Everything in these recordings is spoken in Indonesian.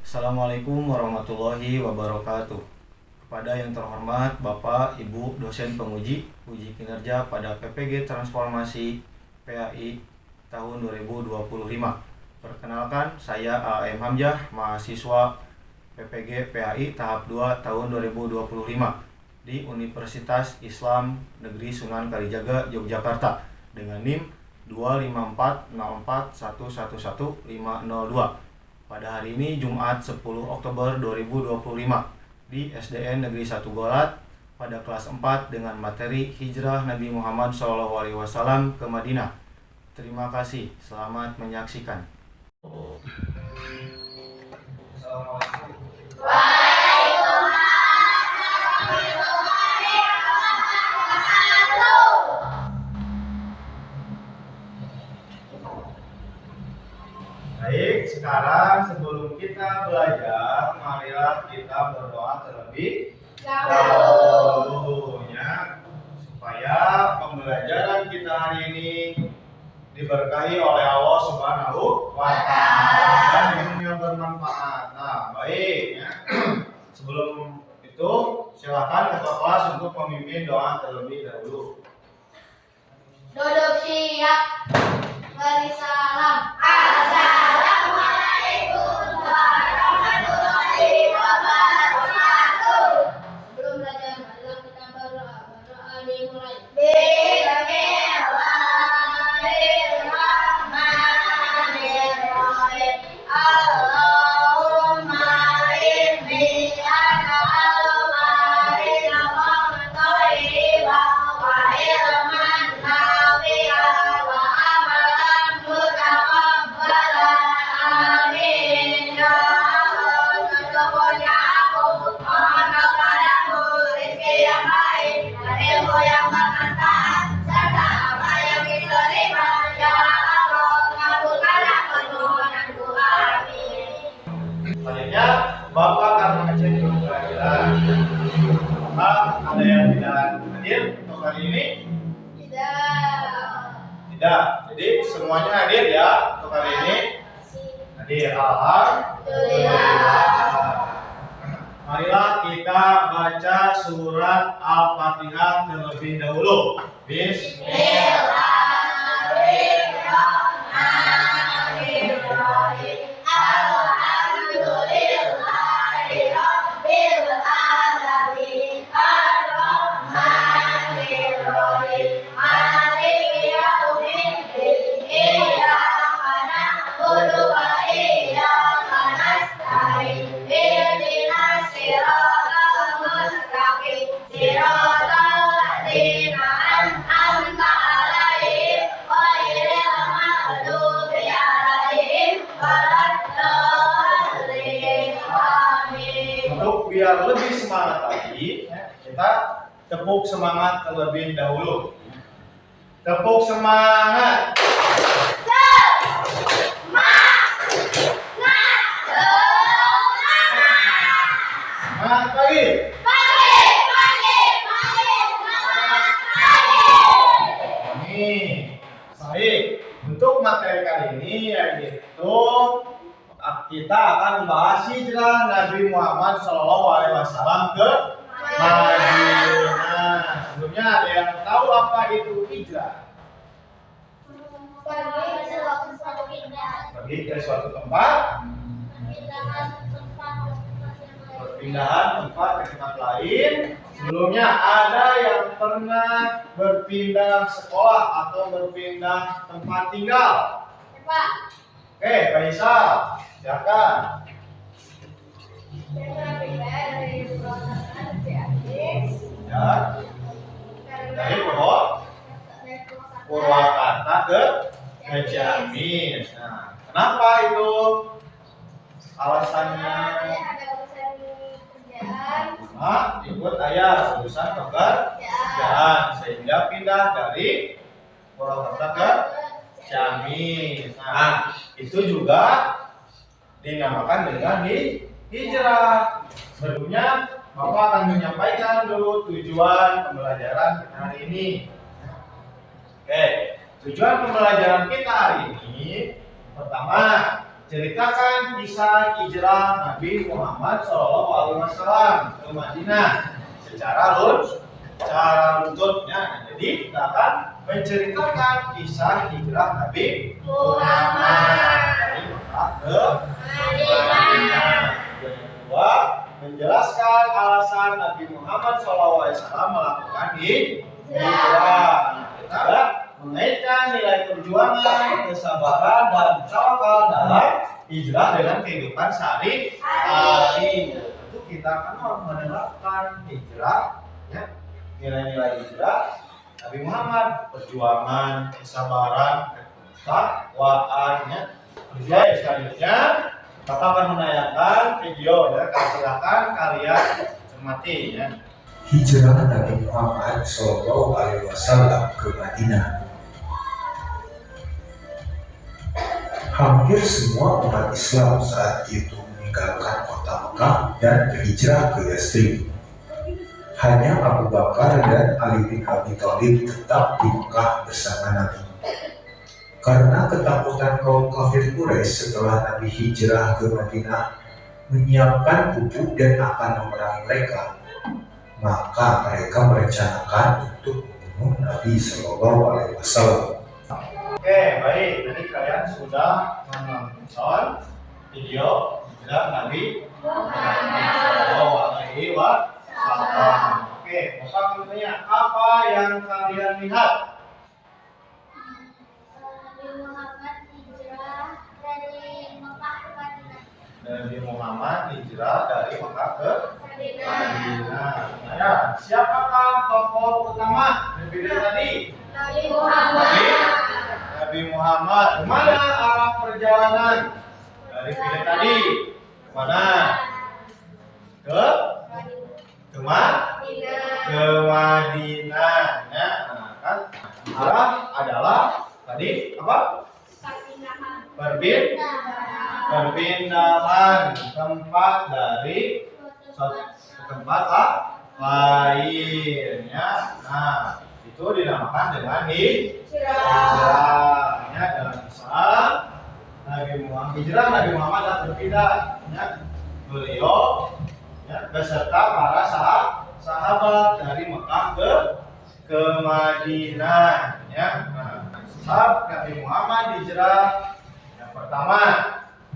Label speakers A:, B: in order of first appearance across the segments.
A: Assalamualaikum warahmatullahi wabarakatuh. Kepada yang terhormat Bapak, Ibu, dosen penguji, uji kinerja pada PPG Transformasi PAI tahun 2025. Perkenalkan, saya A.M. Hamzah, mahasiswa PPG PAI tahap 2 tahun 2025 di Universitas Islam Negeri Sunan Kalijaga, Yogyakarta dengan NIM 25404111502. Pada hari ini Jumat 10 Oktober 2025 di SDN Negeri 1 Golat pada kelas 4 dengan materi Hijrah Nabi Muhammad SAW ke Madinah. Terima kasih, selamat menyaksikan. Baik, sekarang sebelum kita belajar, marilah kita berdoa terlebih dahulu ya, supaya pembelajaran kita hari ini diberkahi oleh Allah Subhanahu wa Ta'ala dan ilmu yang bermanfaat. Nah, baik ya. Sebelum itu, silakan ketua kelas untuk memimpin doa terlebih dahulu.
B: Duduk siap, beri salam. Assalamualaikum warahmatullahi wabarakatuh. Sebelum belajar, marilah kita berdoa. Berdoa dimulai. Bismillahirrahmanirrahim. Allahumma inni as'aluka rizqan thayyiban wa ilman nafi'an wa amalan mutaqabbalan. Amin ya Allah. Sesungguhnya aku mohon kepadamu rezeki yang baik dan ilmu yang bermanfaat serta amal yang diterima. Ya Allah, kabulkanlah permohonanku. Amin.
A: Selanjutnya, Bapak akan mengecek pembelajaran. Bapak ada yang tidak hadir untuk hari ini? Tidak. Jadi semuanya hadir ya untuk hari ini? Hadir. Alhamdulillah. Marilah kita baca surat Al-Fatihah terlebih dahulu.
B: Bismillahirrahmanirrahim. Alhamdulillahi rabbil alamin. Ar-Rahmanir-Rahim. Maliki yaumiddin. Iyyaka na'budu wa iyyaka nasta'in. Ihdinas siratal mustaqim. Siratal ladzina an'amta 'alaihim ghairil maghdubi 'alaihim waladdallin. Amin.
A: Untuk biar lebih semangat lagi, kita tepuk semangat terlebih dahulu. Tepuk semangat. Semangat lagi. Amin. Baik. Untuk materi kali ini yaitu kita akan membahas hijrah Nabi Muhammad SAW ke Madinah. Sebelumnya ada yang tahu apa itu hijrah? Pergi ke suatu tempat, perpindahan tempat ke tempat lain. Sebelumnya ada yang pernah berpindah sekolah atau berpindah tempat tinggal. Oke, Faisal, silakan. Ya, dari Purwakarta ke Ciamis. Nah, kenapa itu? Alasannya? Ikut ayah urusan pekerjaan sehingga pindah dari Purwakarta ke Ciamis. Nah, itu juga dinamakan dengan hijrah. Sebelumnya Bapak akan menyampaikan dulu tujuan pembelajaran kita hari ini. Oke, tujuan pembelajaran kita hari ini pertama ceritakan kisah hijrah Nabi Muhammad SAW ke Madinah secara runtutnya. Jadi kita akan menceritakan kisah hijrah Nabi Muhammad dari Mekah ke Madinah. Yang kedua, menjelaskan alasan Nabi Muhammad SAW melakukan hijrah. Ketiga, mengaitkan nilai perjuangan, kesabaran, dan tawakal dalam hijrah dengan kehidupan sehari-hari. Itu kita akan menerapkan hijrah, ya, nilai-nilai hijrah Nabi Muhammad, perjuangan, kesabaran, ketakwaan. Ya, selanjutnya Bapak akan menayangkan video, ya. Silakan kalian cermati, ya.
C: Hijrah Nabi Muhammad SAW ke Madinah. Hampir semua umat Islam saat itu meninggalkan kota Mekah dan berhijrah ke Yastrib. Hanya Abu Bakar dan Ali bin Abi Thalib tetap di Mekah bersama Nabi. Karena ketakutan kaum kafir Quraisy setelah Nabi hijrah ke Madinah menyiapkan kubu dan akan memerangi mereka, maka mereka merencanakan untuk membunuh Nabi SAW.
A: Oke, baik. Jadi kalian sudah menonton video hijrah Nabi Muhammad SAW. Oke, Bapak bertanya, apa yang kalian lihat?
B: Nabi Muhammad hijrah dari Mekah ke Madinah.
A: Nabi Muhammad hijrah dari Mekah ke
B: Madinah.
A: Madinah. Ya, siapakah tokoh utama di video tadi?
B: Nabi Muhammad.
A: Nabi Muhammad. Kemana arah perjalanan dari video tadi? Kemana? Ke Madinah. Ya, nah, kan arah adalah tadi apa? Perpindahan tempat dari tempat lain, ya. Nah, itu dinamakan dengan hijrah. Ya, dalam Islam Nabi Muhammad telah berpindah, ya. Beliau, ya, beserta para sahabat dari Mekah ke Madinah, ya. Nah, sebab Nabi Muhammad hijrah yang pertama,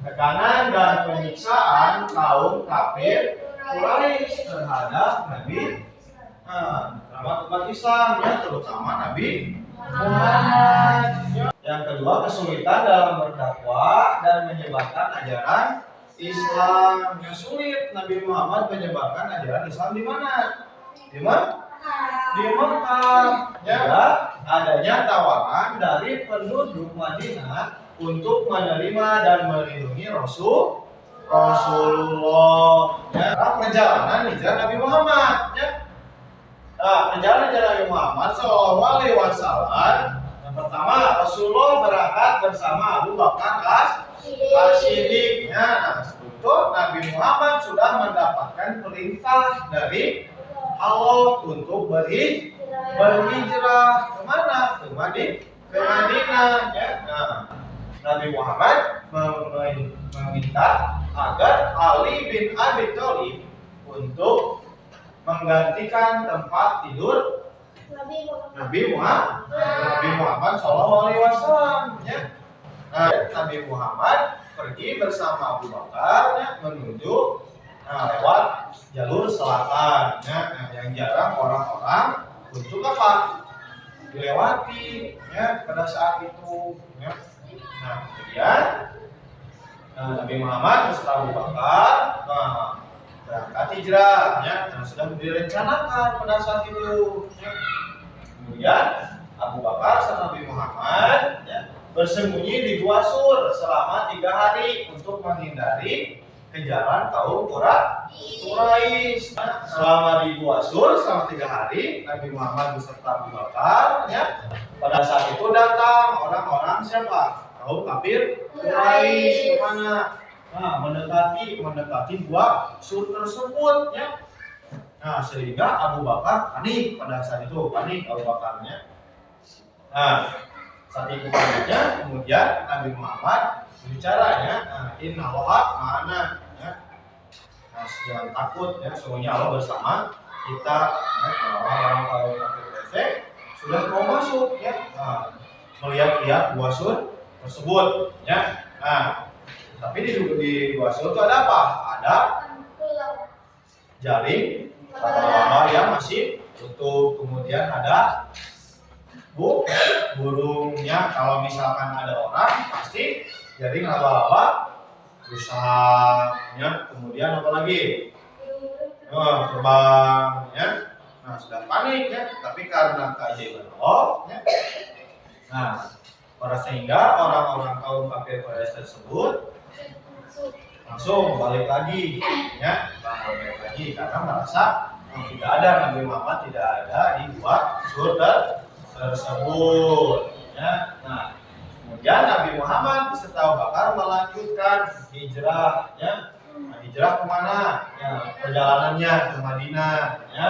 A: tekanan dan penyiksaan kaum kafir Quraisy terhadap Nabi, terhadap umat Islam, ya, terutama Nabi Muhammad. Yang kedua, kesulitan dalam berdakwah dan menyebarkan ajaran Islam. Yang sulit Nabi Muhammad menyebarkan ajaran Islam di mana? Di Mekah. Ya, adanya tawaran dari penduduk Madinah untuk menerima dan melindungi Rasulullah. Ya, perjalanan hijrah Nabi Muhammad. Ya. Nah, perjalanan hijrah Nabi Muhammad SAW. Yang pertama, Rasulullah berangkat bersama Abu Bakar As-Siddiq. Ya, untuk Nabi Muhammad sudah mendapatkan perintah dari Allah untuk berhijrah kemana? Ke Madinah. Ya. Nah, Nabi Muhammad meminta agar Ali bin Abi Thalib untuk menggantikan tempat tidur Nabi Muhammad SAW. Ya. Nah, Nabi Muhammad pergi bersama Abu Bakar, ya, menuju lewat jalur selatan, ya, yang jarang orang-orang untuk apa? Dilewati, ya, pada saat itu. Ya. Nah, kemudian Nabi Muhammad beserta Abu Bakar berangkat hijrah, ya, yang sudah direncanakan pada saat itu. Ya. Kemudian Abu Bakar serta Nabi Muhammad, ya, bersembunyi di Gua Sur selama 3 hari untuk menghindari kejaran kaum Quraisy. Selama di Gua Sur selama 3 hari, Nabi Muhammad beserta Abu Bakar, ya, pada saat itu datang orang-orang siapa? Kaum kafir Quraisy. Kemana? Nah, mendekati Gua Sur tersebut, ya. Nah, sehingga Abu Bakar panik pada saat itu, panik Abu Bakarnya. Nah, saat itu paniknya, kemudian Nabi Muhammad Bicaranya, inna Allaha ma'ana, ya. Nah, jangan takut, ya. Sungguhnya Allah bersama kita, ya. Orang-orang kalau kafir sudah mau masuk, ya. Melihat-lihat gua sur tersebut, ya. Nah, tapi di gua sur itu ada apa? Ada jaring laba-laba yang masih tutup, kemudian ada burungnya. Kalau misalkan ada orang pasti jaring laba-laba rusaknya. Kemudian apa lagi? Terbangnya. Nah, sudah panik, ya. Tapi karena keajaiban Allah, ya. Nah, sehingga orang-orang kaum kafir Quraisy tersebut langsung balik lagi, ya. Balik lagi karena merasa tidak ada Nabi Muhammad, tidak ada di dua surga tersebut, ya. Nah, kemudian Nabi Muhammad beserta Abu Bakar melanjutkan hijrah, ya. Nah, hijrah kemana? Ya, perjalanannya ke Madinah, ya.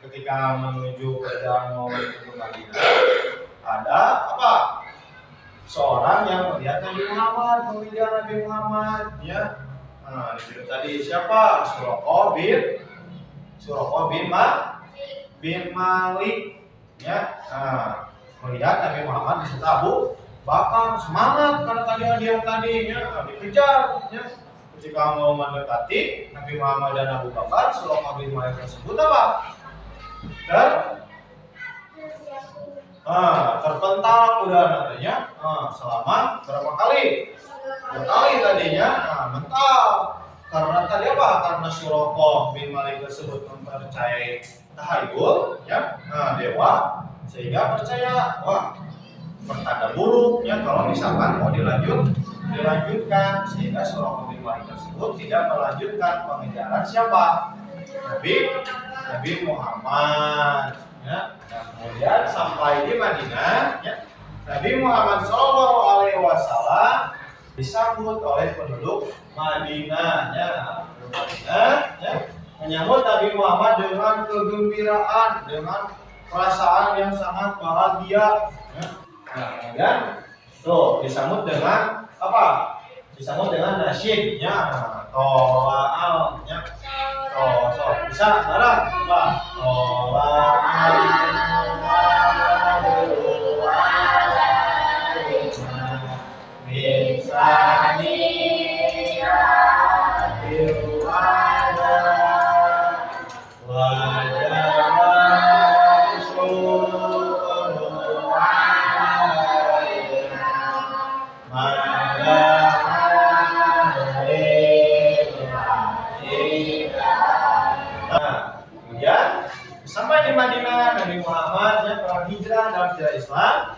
A: Ketika menuju perjalanan ke Madinah, ada apa? Seorang yang melihat Nabi Muhammad, mengejar Nabi Muhammad, ya. Nah, itu tadi siapa? Suraqah bin Malik, ya. Nah, melihat Nabi Muhammad beserta Abu Bakar, semangat karena dia tadinya dikejar, ya. Ketika mau mendekati Nabi Muhammad dan Abu Bakar, Suraqah bin Malik tersebut apa? Terpental udah nantinya selama berapa kali? 2 kali tadinya, mental. Karena tadi apa? Karena Suraqah bin Malik tersebut mempercayai tahayul, ya, dewa, sehingga percaya, wah, pertanda buruknya kalau misalkan mau dilanjutkan, sehingga Suraqah bin Malik tersebut tidak melanjutkan pengejaran siapa? Nabi Muhammad, ya. Nah, kemudian sampai di Madinah, ya, Nabi Muhammad SAW disambut oleh penduduk Madinah, ya. Ya, menyambut Nabi Muhammad dengan kegembiraan, dengan perasaan yang sangat bahagia, ya. Nah, kemudian tuh disambut dengan apa? Disambut dengan nasyidnya, tola'al, ya. Bisa sekarang coba sampai di Madinah, Nabi Muhammad yang telah hijrah dalam sejarah Islam.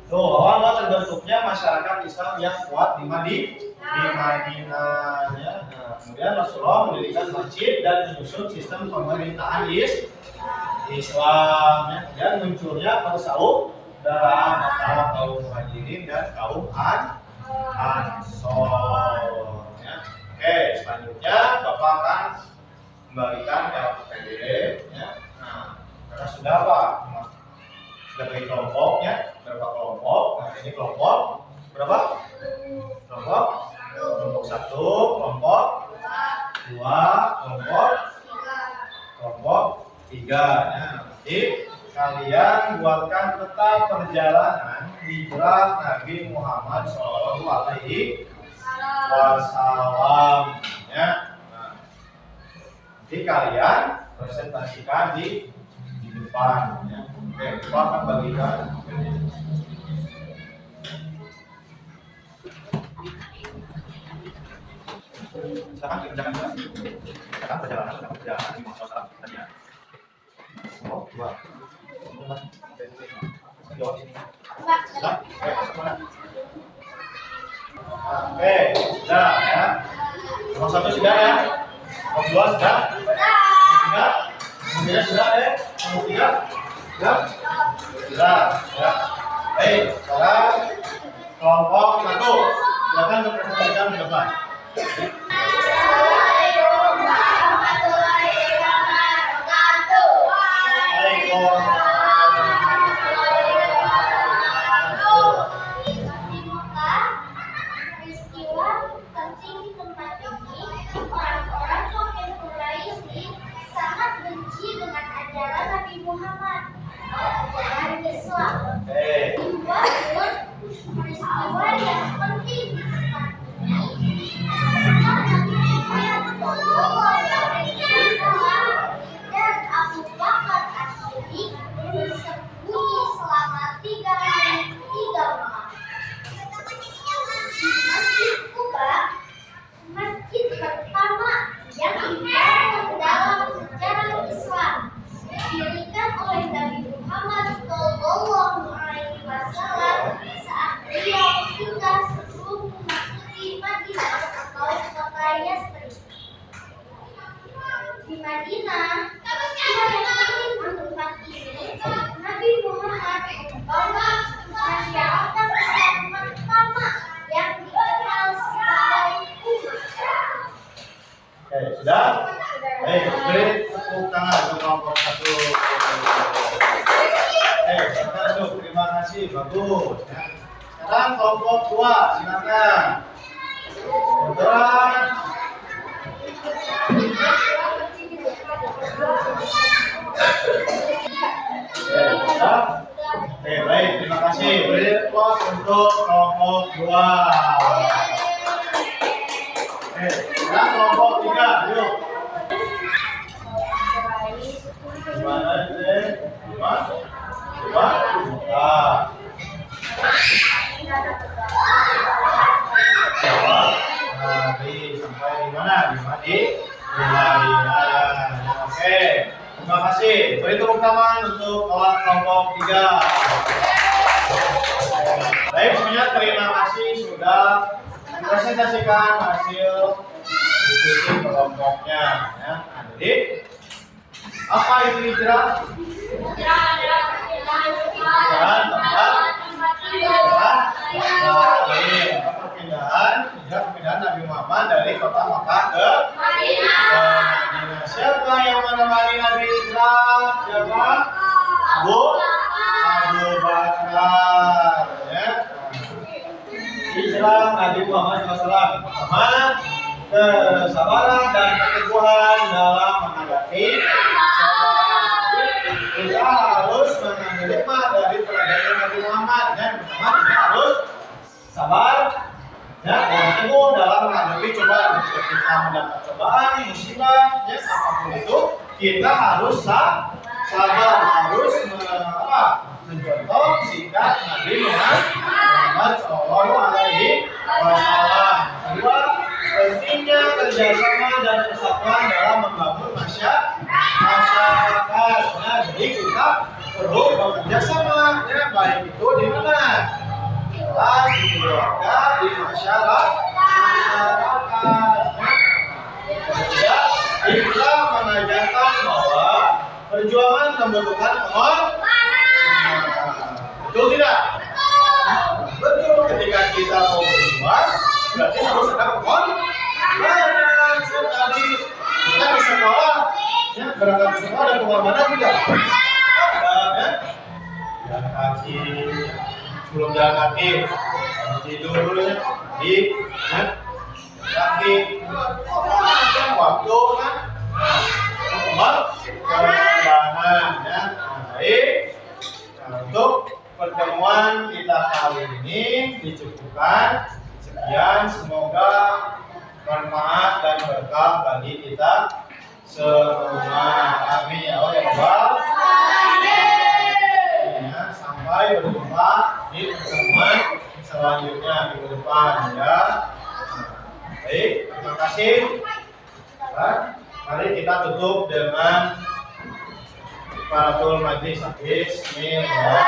A: Tuh, awal terbentuknya masyarakat Islam yang kuat di Madinah, ya. Nah, kemudian Rasulullah mendirikan masjid dan menyusun sistem pemerintahan Islam, ya. Kemudian munculnya persaudaraan antara kaum Muhajirin dan kaum Ansor, ya. Oke, selanjutnya Bapak akan kembalikan ke PDD, ya. Nah, karena sudah apa? Sudah bagi kelompok, ya. Berapa kelompok? Nah, ini kelompok berapa? Kelompok 1, kelompok 2, kelompok 3, ya. Nanti kalian buatkan peta perjalanan hijrah Nabi Muhammad SAW, ya. Nanti kalian presentasikan di depan, ya. Oke, kita akan bagikan. Silakan kerjakan perjalanan di masa tadi, ya. Oh, dua. Oke, sudah, ya. Nomor 1 sudah, ya. Nomor 2 sudah. Nomor 3 sudah, ya. Nomor 3 sudah, ya. Baik, sekarang kelompok 1 silakan mempresentasikan ke depan.
B: Assalamualaikum warahmatullahi wabarakatuh.
A: Waalaikumsalam.
B: Di Mekah bersuci di tempat ini, orang-orang kafir Quraisy sangat benci dengan ajaran Nabi Muhammad dan ajaran Islam. Dua peristiwa yang penting di tempat ini adalah Nabi Muhammad dan Abu Bakar As-Siddiq bersembunyi selama 3 hari 3 malam. Masjid Kuba, masjid pertama yang dibangun dalam sejarah Islam, didirikan oleh Nabi Muhammad SAW saat beliau tinggal sebelum memasuki Madinah atau kota Yathrib. Di Madinah, peristiwa yang penting di tempat ini, Nabi Muhammad membawa masyarakat Islam pertama yang dikenal sebagai umat.
A: Oke, sudah? Beri tepuk tangan untuk kelompok 1. Satu, terima kasih, bagus. Ya. Sekarang kelompok 2, silakan. Kebetulan. Baik, terima kasih. Beri pos untuk kelompok 2. Sekarang kelompok 3, yuk. Gimana sih? Gimana? Sampai di mana? Di Madinah. Oke, terima kasih. Beri tepuk tangan untuk kelompok 3. Baik, semuanya terima kasih sudah mempresentasikan hasil diskusi kelompoknya. Ya, adik. Apa itu hijrah? Hijrah adalah perpindahan perpindahan Nabi Muhammad dari kota Makkah ke Madinah. Siapa yang menemani Nabi hijrah? Siapa? Abu Bakar. Ya. Hijrah Nabi Muhammad SAW pertama, kesabaran dan keteguhan dalam menghadapi kita harus menerima dari pelajaran Nabi Muhammad. Dan pertama kita harus sabar dan teguh dalam menghadapi cobaan. Ketika kita mendapat cobaan, musibah, apapun itu, kita harus sabar, harus mencontoh sikap Nabi Muhammad SAW. Kedua, pentingnya kerjasama dan persatuan dalam membangun masyarakat. Nah, jadi kita perlu bekerja sama, ya, baik itu di mana? Di kelas, di keluarga, di masyarakat. Ya, kita mengajarkan bahwa perjuangan membutuhkan pengorbanan. Betul tidak? Betul. Ketika kita mau berjuang, berarti harus ada pengorbanan. Tadi kita di sekolah, ya, berangkat ke sekolah ada pengorbanan tidak? Ada, jalan kaki, sebelum jalan kaki, tidur dulu ya, di kaki, waktu kan, pengorbanan, ya. Baik, untuk pertemuan kita kali ini dicukupkan. Sekian, semoga bermanfaat dan berkah bagi kita semua. Amin ya Allah. Ya, sampai berjumpa di pertemuan selanjutnya minggu depan ya. Baik, terima kasih. Mari kita tutup dengan Qiratul Majlis. Bismillah.